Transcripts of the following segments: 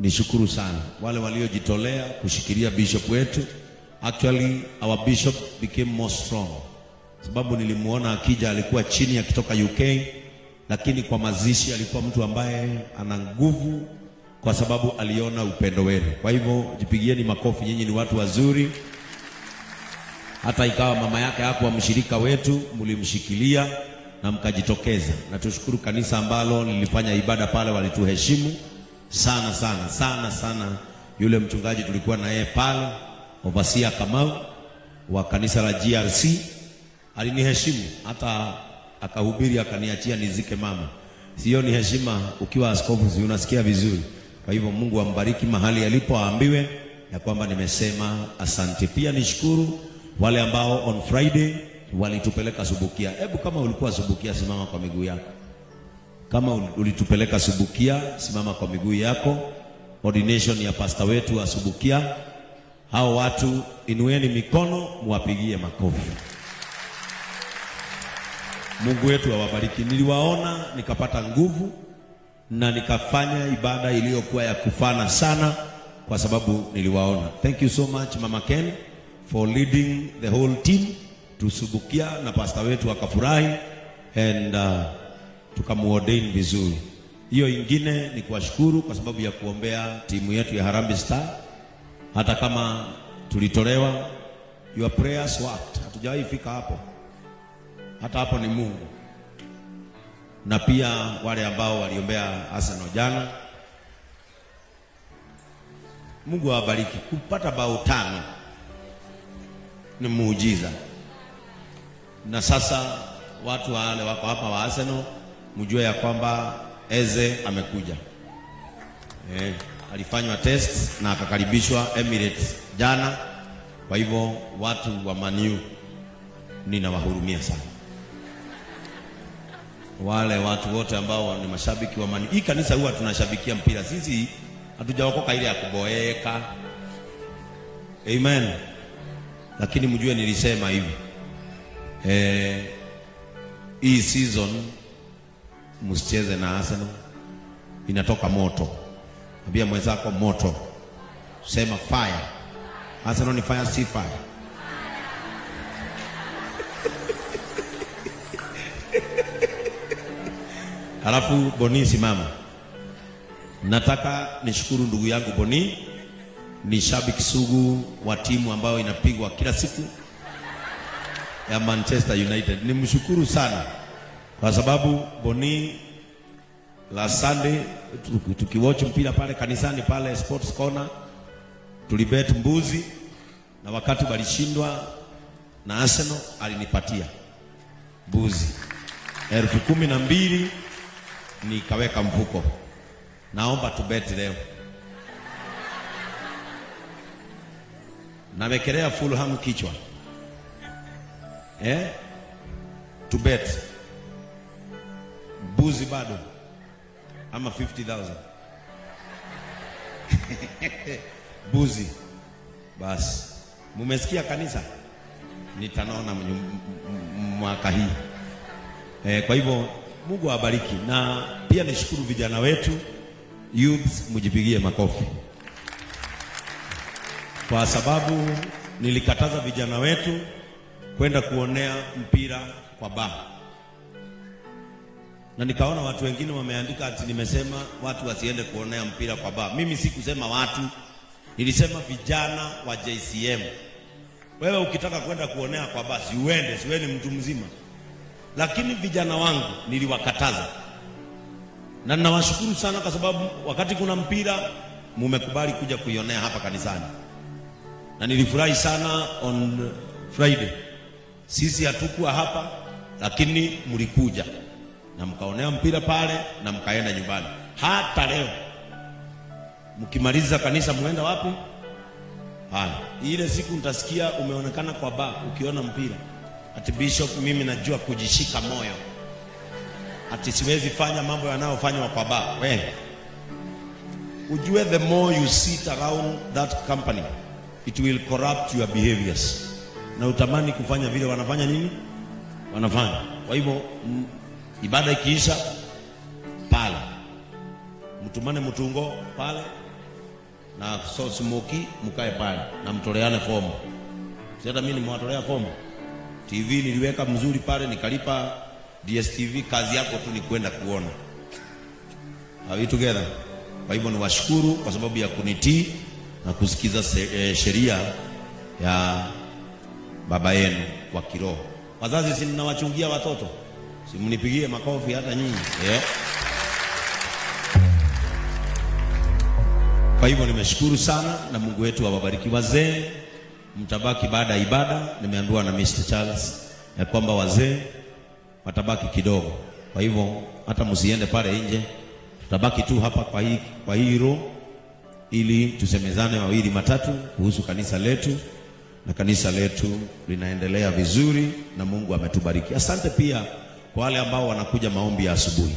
nishukuru sana wale waliojitolea kushikilia bishop wetu. Actually our bishop became more strong, sababu nilimuona akija alikuwa chini akitoka UK, lakini kwa mazishi alikuwa mtu ambaye ana nguvu, kwa sababu aliona upendo wenu. Kwa hivyo jipigieni makofi, nyinyi ni watu wazuri. Hata ikawa mama yake hakuwa mshirika wetu, mlimshikilia na mkajitokeza, na tushukuru kanisa ambalo lilifanya ibada pale, walituheshimu sana sana sana sana. Yule mchungaji tulikuwa na yeye pale, Overseer Kamau wa kanisa la GRC, aliniheshimu hata akahubiri akaniachia nizike mama. Sio ni heshima ukiwa askofu, si unasikia vizuri? Kwa hivyo Mungu ambariki mahali alipo, aambiwe ya kwamba nimesema asante. Pia nishukuru wale ambao on Friday walitupeleka Subukia. Hebu kama ulikuwa Subukia, simama kwa miguu yako. Kama ulitupeleka Subukia, simama kwa miguu yako. Ordination ya pastor wetu wa Subukia. Hao watu inueni mikono, muwapigie makofi. Mungu wetu awabariki. Niliwaona nikapata nguvu na nikafanya ibada iliyokuwa ya kufana sana, kwa sababu niliwaona. Thank you so much Mama Ken for leading the whole team to Subukia, na pastor wetu akafurahi and tukamuordain vizuri. Hiyo ingine ni kuwashukuru kwa sababu ya kuombea timu yetu ya Harambee Star. Hata kama tulitolewa, your prayers worked. Hatujawahi fika hapo, hata hapo ni Mungu. Na pia wale ambao waliombea Arsenal jana, Mungu awabariki. Kupata bao 5 ni muujiza. Na sasa watu wale wako hapa wa Arsenal, mjue ya kwamba Eze amekuja. Alifanywa test na akakaribishwa Emirates jana. Kwa hivyo watu wa Man U ninawahurumia sana. Wale watu wote ambao ni mashabiki wa Man U. Hii kanisa huwa tunashabikia mpira. Sisi hatujaokoka ile ya kuboeka. Amen. Lakini mjue nilisema hivi. Hii season msicheze na Arsenal. Inatoka moto. Ambia mwenzako moto. Sema fire. Arsenal ni fire, si fire. Alafu Boni, simama. Nataka nishukuru ndugu yangu Boni, ni shabiki sugu wa timu ambayo inapigwa kila siku ya Manchester United. Nimshukuru sana kwa sababu Boni la Sunday tukiwatch mpira pale kanisani pale Sports Corner, tulibet mbuzi, na wakati walishindwa na Arsenal alinipatia mbuzi 12,000 nikaweka mfuko. Naomba tubet leo. Nawekelea Fulham kichwa. Tubet mbuzi bado ama 50,000 buzi. Basi mumesikia kanisa, nitanaona mwaka hii. Kwa hivyo Mungu awabariki. Na pia nishukuru vijana wetu youth, mujipigie makofi, kwa sababu nilikataza vijana wetu kwenda kuonea mpira kwa baa, na nikaona watu wengine wameandika ati nimesema watu wasiende kuonea mpira kwa baa. Mimi sikusema watu, nilisema vijana wa JCM. Wewe ukitaka kwenda kuonea kwa baa uende, siwe ni mtu mzima. Lakini vijana wangu niliwakataza, na ninawashukuru sana kwa sababu wakati kuna mpira mumekubali kuja kuionea hapa kanisani, na nilifurahi sana on Friday. Sisi hatukuwa hapa, lakini mlikuja na mkaonea mpira pale na mkaenda nyumbani. Hata leo mkimaliza kanisa muenda wapi? Ile siku nitasikia umeonekana kwa bar ukiona mpira. Ati Bishop, mimi najua kujishika moyo, ati siwezi fanya mambo yanayofanywa kwa bar. Wewe ujue the more you sit around that company, it will corrupt your behaviors, na utamani kufanya vile wanafanya nini? Wanafanya. Kwa hivyo ibada ikiisha pale, mtumane mtungo pale, na so smoky, mkae pale na mtoleane fomu. Sasa mimi nimewatolea fomu. TV niliweka mzuri pale, nikalipa DSTV. Kazi yako tu ni kwenda kuona. Are we together? Kwa hivyo niwashukuru kwa sababu ya kunitii na kusikiza sheria ya baba yenu wa kiroho. Wazazi, si mnawachungia watoto? Si mnipigie makofi hata nyinyi. Kwa hivyo nimeshukuru sana na Mungu wetu awabariki. Wazee mtabaki baada ya ibada. Nimeambiwa na Mr. Charles ya kwamba wazee watabaki kidogo. Kwa hivyo hata msiende pale nje. Tutabaki tu hapa kwa hii roho ili tusemezane mawili matatu kuhusu kanisa letu, na kanisa letu linaendelea vizuri na Mungu ametubariki. Asante pia kwa wale ambao wanakuja maombi ya asubuhi.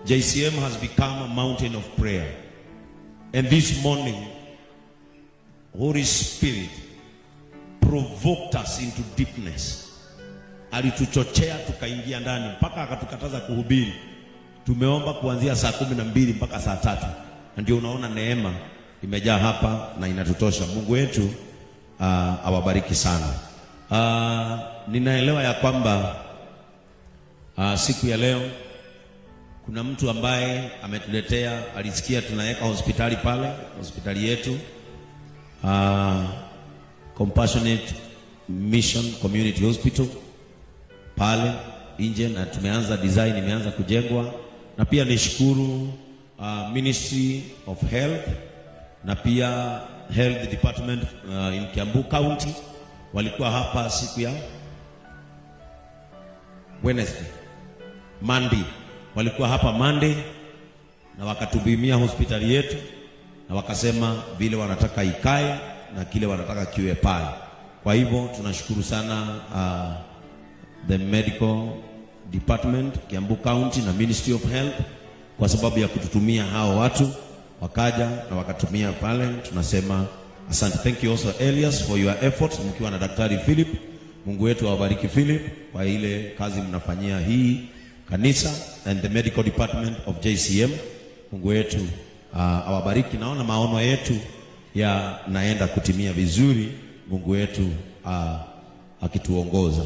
JCM has become a mountain of prayer. And this morning, Holy Spirit provoked us into deepness. Alituchochea tukaingia ndani mpaka akatukataza kuhubiri. Tumeomba kuanzia saa 12 mpaka saa 3. Na ndio unaona neema imejaa hapa na inatutosha. Mungu wetu awabariki sana. Ninaelewa ya kwamba siku ya leo kuna mtu ambaye ametuletea, alisikia tunaweka hospitali pale, hospitali yetu Compassionate Mission Community Hospital pale nje, na tumeanza design, imeanza kujengwa. Na pia nishukuru Ministry of Health na pia Health Department in Kiambu County walikuwa hapa siku ya Wednesday, Monday. Walikuwa hapa Monday na wakatubimia hospitali yetu na wakasema vile wanataka ikae na kile wanataka kiwe pale. Kwa hivyo tunashukuru sana the Medical Department Kiambu County na Ministry of Health kwa sababu ya kututumia hao watu wakaja na wakatumia pale. Tunasema asante. Thank you also Elias for your efforts, mkiwa na Daktari Philip. Mungu wetu awabariki Philip kwa ile kazi mnafanyia hii kanisa and the medical department of JCM. Mungu wetu awabariki. Naona maono yetu naenda kutimia vizuri, Mungu wetu akituongoza.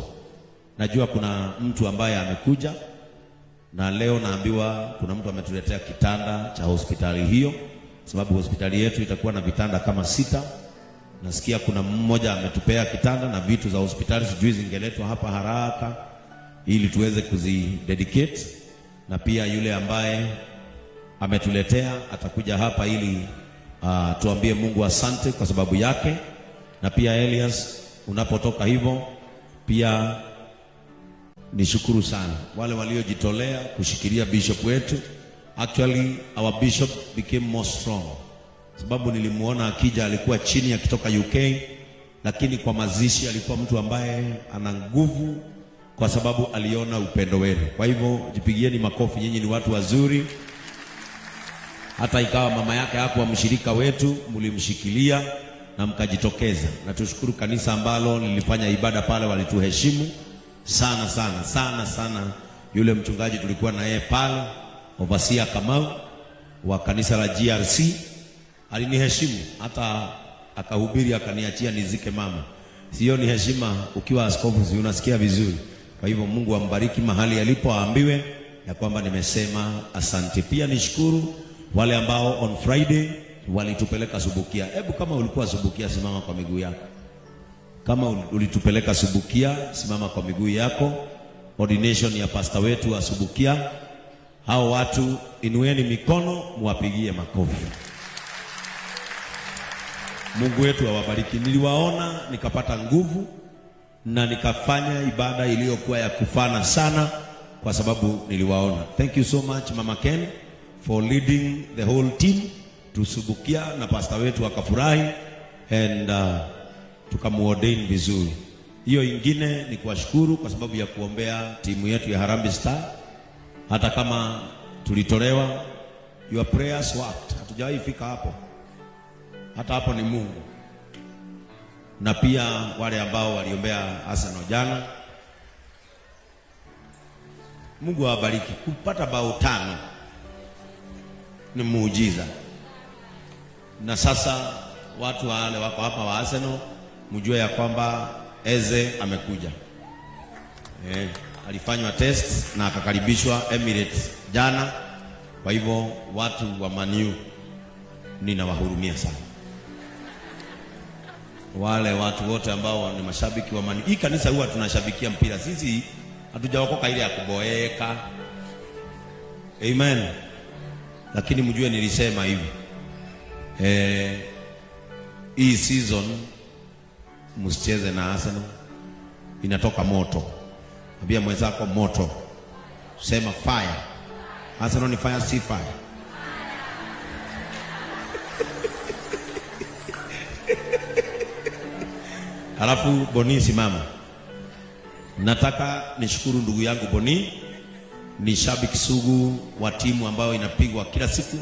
Najua kuna mtu ambaye amekuja na leo naambiwa kuna mtu ametuletea kitanda cha hospitali hiyo, sababu hospitali yetu itakuwa na vitanda kama 6. Nasikia kuna mmoja ametupea kitanda na vitu za hospitali, sijui zingeletwa hapa haraka ili tuweze kuzidedicate. Na pia yule ambaye ametuletea atakuja hapa ili tuambie Mungu asante kwa sababu yake. Na pia Elias, unapotoka hivyo pia nishukuru sana wale waliojitolea kushikilia bishop wetu. Actually our bishop became more strong, sababu nilimuona akija alikuwa chini akitoka UK, lakini kwa mazishi alikuwa mtu ambaye ana nguvu kwa sababu aliona upendo wenu. Kwa hivyo jipigieni makofi, nyinyi ni watu wazuri. Hata ikawa mama yake hakuwa mshirika wetu, mlimshikilia na mkajitokeza. Na tushukuru kanisa ambalo lilifanya ibada pale, walituheshimu sana sana sana sana. Yule mchungaji tulikuwa na yeye pale, Overseer Kamau wa kanisa la GRC, aliniheshimu hata akahubiri akaniachia nizike mama. Sio ni heshima ukiwa askofu, si unasikia vizuri. Kwa hivyo Mungu ambariki mahali alipo, aambiwe ya kwamba nimesema asante. Pia nishukuru wale ambao on Friday walitupeleka Subukia. Hebu kama ulikuwa Subukia, simama kwa miguu yako. Kama ulitupeleka Subukia, simama kwa miguu yako. Ordination ya pastor wetu wa Subukia. Hao watu inueni mikono, muwapigie makofi. Mungu wetu awabariki. Niliwaona nikapata nguvu na nikafanya ibada iliyokuwa ya kufana sana kwa sababu niliwaona. Thank you so much Mama Ken for leading the whole team to Subukia, na pastor wetu akafurahi and tukamuordain vizuri. Hiyo ingine ni kuwashukuru kwa sababu ya kuombea timu yetu ya Harambee Star. Hata kama tulitolewa, your prayers worked. Hatujawahi fika hapo. Hata hapo ni Mungu. Na pia wale ambao waliombea Arsenal jana, Mungu awabariki. Kupata bao 5 ni muujiza. Na sasa watu wale wako hapa wa Arsenal mjue ya kwamba Eze amekuja. Alifanywa test na akakaribishwa Emirates jana. Kwa hivyo watu wa Man U ninawahurumia sana. Wale watu wote ambao ni mashabiki wa Man U. Hii kanisa huwa tunashabikia mpira. Sisi hatujaokoka ile ya kuboeka. Amen. Lakini mjue nilisema hivi. Hii season msicheze na Arsenal. Inatoka moto. Ambia mwenzako moto. Sema fire. Arsenal ni fire, si fire. Alafu Boni, simama. Nataka nishukuru ndugu yangu Boni. Ni shabiki sugu wa timu ambayo inapigwa kila siku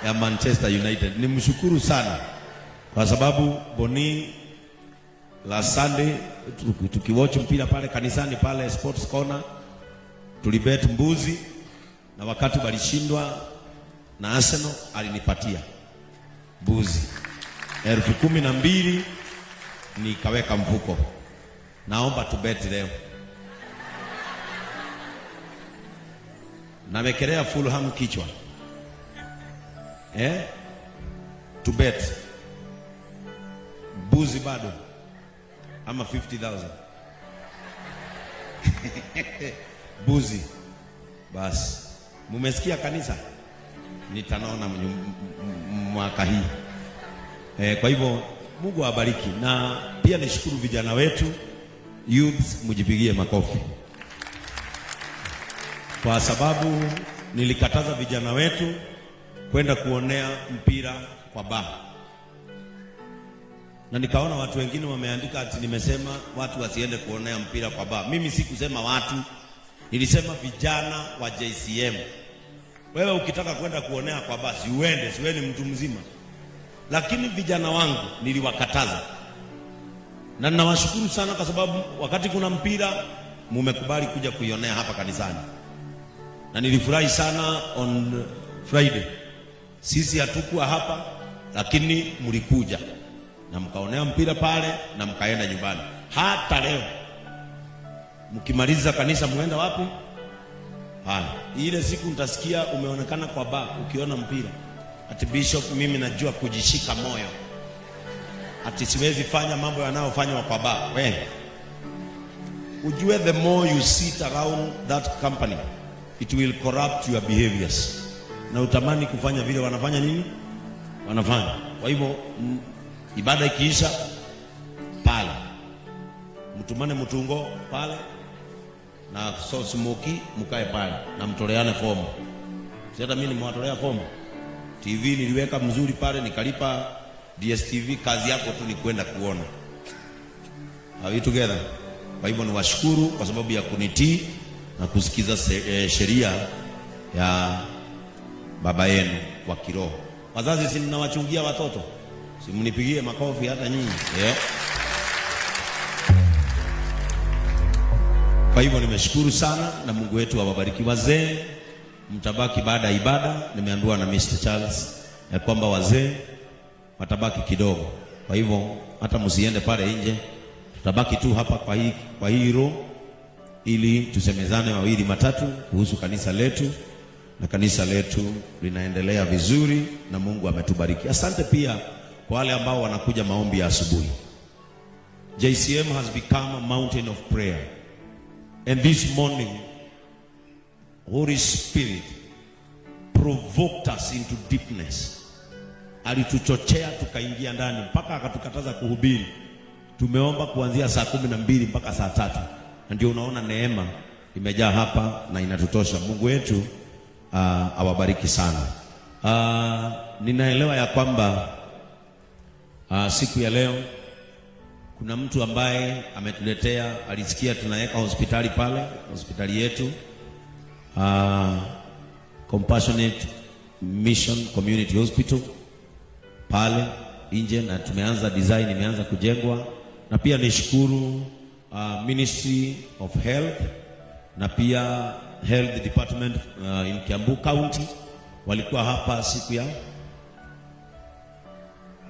ya Manchester United. Nimshukuru sana kwa sababu Boni la Sunday tukiwatch mpira pale kanisani pale Sports Corner, tulibet mbuzi na wakati walishindwa na Arsenal alinipatia mbuzi 12,000 nikaweka mfuko. Naomba tubet leo. Namekelea Fulham kichwa. Tubet mbuzi bado ama 50,000 buzi. Basi mumesikia kanisa, nitanaona mwaka hii. Kwa hivyo Mungu awabariki. Na pia nishukuru vijana wetu youth, mujipigie makofi, kwa sababu nilikataza vijana wetu kwenda kuonea mpira kwa baa. Na nikaona watu wengine wameandika ati nimesema watu wasiende kuonea mpira kwa baa. Mimi sikusema watu, nilisema vijana wa JCM. Wewe ukitaka kwenda kuonea kwa baa uende, siwe ni mtu mzima. Lakini vijana wangu niliwakataza. Na ninawashukuru sana kwa sababu wakati kuna mpira mumekubali kuja kuionea hapa kanisani. Na nilifurahi sana on Friday. Sisi hatukuwa hapa lakini mlikuja na mkaonea mpira pale na mkaenda nyumbani. Hata leo mkimaliza kanisa muenda wapi? Ile siku mtasikia umeonekana kwa baa ukiona mpira. Ati Bishop, mimi najua kujishika moyo. Ati siwezi fanya mambo yanayofanywa kwa baa. Wewe ujue the more you sit around that company, it will corrupt your behaviors. Na utamani kufanya vile wanafanya nini? Wanafanya. Kwa hivyo ibada ikiisha pale mtumane mtungo pale na smoki mkae pale na mtoleane fomu. Sasa mimi nimewatolea fomu. TV niliweka mzuri pale, nikalipa DSTV. Kazi yako tu ni kwenda kuona. Are we together? Kwa hivyo niwashukuru kwa sababu ya kunitii na kusikiza sheria ya baba yenu wa kiroho. Wazazi, si ninawachungia watoto, si mnipigie makofi hata nyinyi. Kwa hivyo nimeshukuru sana na Mungu wetu awabariki. Wazee mtabaki baada ya ibada. Nimeambiwa na Mr. Charles ya kwamba wazee watabaki kidogo. Kwa hivyo hata msiende pale nje, tutabaki tu hapa kwa hii room ili tusemezane mawili matatu kuhusu kanisa letu. Na kanisa letu linaendelea vizuri na Mungu ametubariki. Asante pia kwa wale ambao wanakuja maombi ya asubuhi. JCM has become a mountain of prayer. And this morning Holy Spirit provoked us into deepness. Alituchochea tukaingia ndani mpaka akatukataza kuhubiri. Tumeomba kuanzia saa 12 mpaka saa 3. Na ndio unaona neema imejaa hapa na inatutosha. Mungu wetu awabariki sana. Ninaelewa ya kwamba siku ya leo kuna mtu ambaye ametuletea, alisikia tunaweka hospitali pale, hospitali yetu Compassionate Mission Community Hospital pale nje, na tumeanza design, imeanza kujengwa. Na pia nishukuru Ministry of Health na pia Health Department in Kiambu County walikuwa hapa siku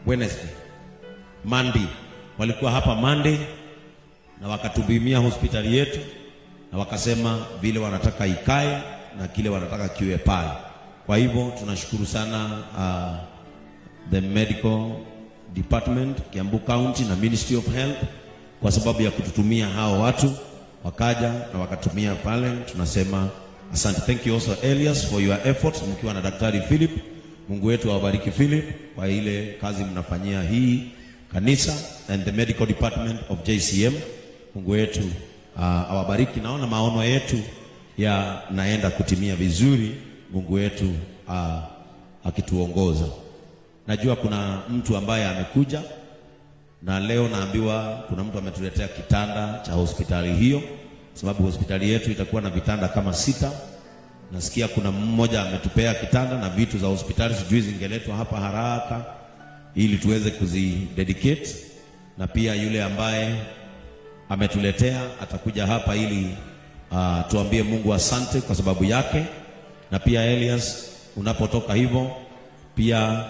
Wednesday, Monday walikuwa hapa Monday na wakatubimia hospitali yetu na wakasema vile wanataka ikae na kile wanataka kiwe pale. Kwa hivyo tunashukuru sana the medical department Kiambu County na Ministry of Health kwa sababu ya kututumia hao watu wakaja na wakatumia pale. Tunasema asante. Thank you also Elias for your efforts, mkiwa na Daktari Philip. Mungu wetu awabariki Philip kwa ile kazi mnafanyia hii kanisa and the medical department of JCM. Mungu wetu awabariki. Naona maono yetu naenda kutimia vizuri, Mungu wetu akituongoza. Najua kuna mtu ambaye amekuja na leo naambiwa kuna mtu ametuletea kitanda cha hospitali hiyo, sababu hospitali yetu itakuwa na vitanda kama 6. Nasikia kuna mmoja ametupea kitanda na vitu za hospitali, sijui zingeletwa hapa haraka ili tuweze kuzidedicate, na pia yule ambaye ametuletea atakuja hapa ili tuambie Mungu asante kwa sababu yake. Na pia Elias, unapotoka hivyo pia